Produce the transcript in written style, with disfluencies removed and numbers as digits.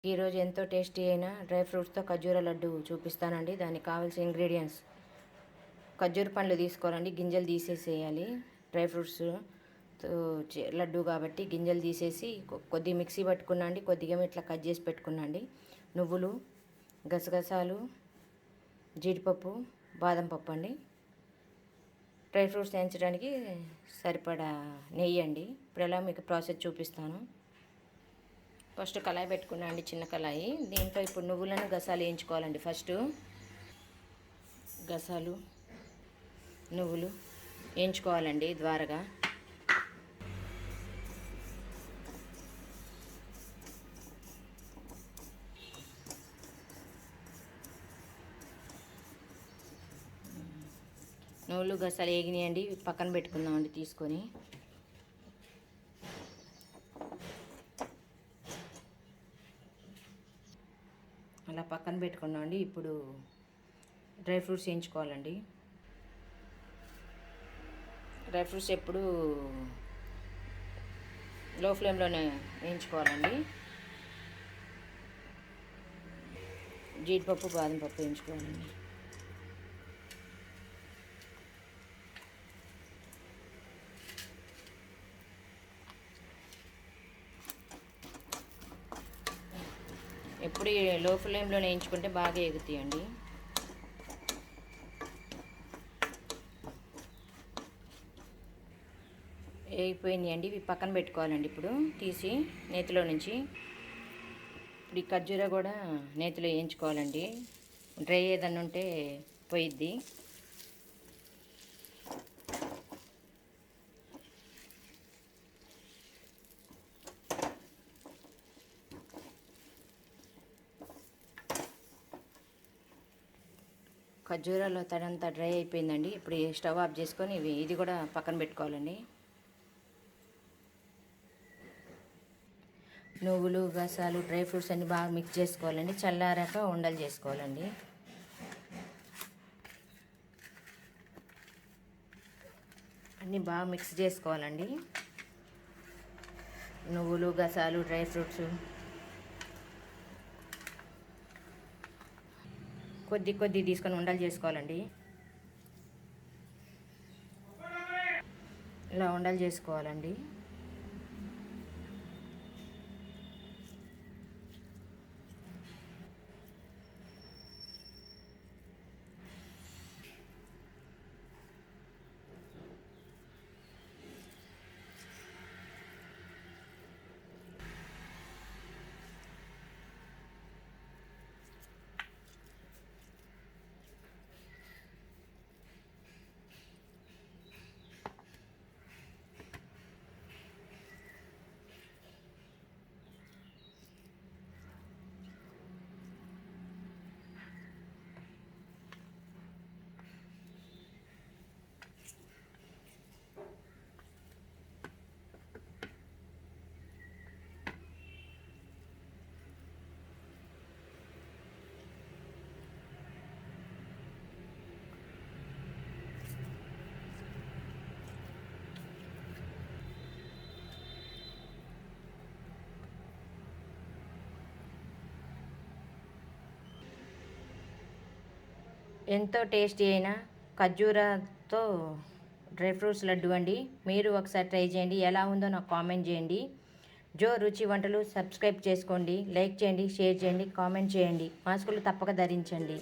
ఈరోజు ఎంతో టేస్టీ అయిన డ్రై ఫ్రూట్స్తో ఖర్జూర లడ్డు చూపిస్తానండి. దానికి కావాల్సిన ఇంగ్రీడియంట్స్: ఖర్జూర పండ్లు తీసుకోవాలండి, గింజలు తీసేసేయాలి. డ్రై ఫ్రూట్స్ లడ్డు కాబట్టి గింజలు తీసేసి కొద్దిగా మిక్సీ పట్టుకున్నాండి, కొద్దిగా ఇట్లా కట్ చేసి పెట్టుకున్నాండి. నువ్వులు, గసగసాలు, జీడిపప్పు, బాదం పప్పు అండి. డ్రై ఫ్రూట్స్ వేయించడానికి సరిపడా నెయ్యి అండి. ఇప్పుడు ఎలా మీకు ప్రాసెస్ చూపిస్తాను. ఫస్ట్ కళాయి పెట్టుకున్నా అండి, చిన్న కళాయి. దీంట్లో ఇప్పుడు నువ్వులను గసాలు వేయించుకోవాలండి. ఫస్ట్ గసాలు నువ్వులు వేయించుకోవాలండి ద్వారగా. నువ్వులు గసాలు వేగినాయండి, పక్కన పెట్టుకుందామండి తీసుకొని. అలా పక్కన పెట్టుకున్నామండి. ఇప్పుడు డ్రై ఫ్రూట్స్ వేయించుకోవాలండి. డ్రై ఫ్రూట్స్ ఎప్పుడు లో ఫ్లేమ్లోనే వేయించుకోవాలండి. జీడిపప్పు, బాదం పప్పు వేయించుకోవాలండి. ఎప్పుడు లో ఫ్లేమ్లో వేయించుకుంటే బాగా ఎగుతాయండి. వేగిపోయినాయి అండి, ఇవి పక్కన పెట్టుకోవాలండి. ఇప్పుడు తీసి నేతిలో నుంచి ఇప్పుడు ఈ ఖర్జూర కూడా నేతిలో వేయించుకోవాలండి. డ్రై ఏదన్నా ఉంటే పోయిద్ది. ఖర్జూరాలో తడంతా డ్రై అయిపోయిందండి. ఇప్పుడు స్టవ్ ఆఫ్ చేసుకొని ఇది కూడా పక్కన పెట్టుకోవాలండి. నువ్వులు, గసాలు, డ్రై ఫ్రూట్స్ అన్నీ బాగా మిక్స్ చేసుకోవాలండి. చల్లారాక ఉండలు చేసుకోవాలండి. అన్నీ బాగా మిక్స్ చేసుకోవాలండి. నువ్వులు, గసాలు, డ్రై ఫ్రూట్స్ కొద్ది తీసుకొని ఉండలు చేసుకోవాలండి. ఇలా ఉండలు చేసుకోవాలండి. ఎంతో టేస్టీ అయిన ఖర్జూరాతో డ్రై ఫ్రూట్స్ లడ్డు అండి. మీరు ఒకసారి ట్రై చేయండి, ఎలా ఉందో నాకు కామెంట్ చేయండి. రుచి వంటలు సబ్స్క్రైబ్ చేసుకోండి, లైక్ చేయండి, షేర్ చేయండి, కామెంట్ చేయండి. మాస్కులు తప్పక ధరించండి.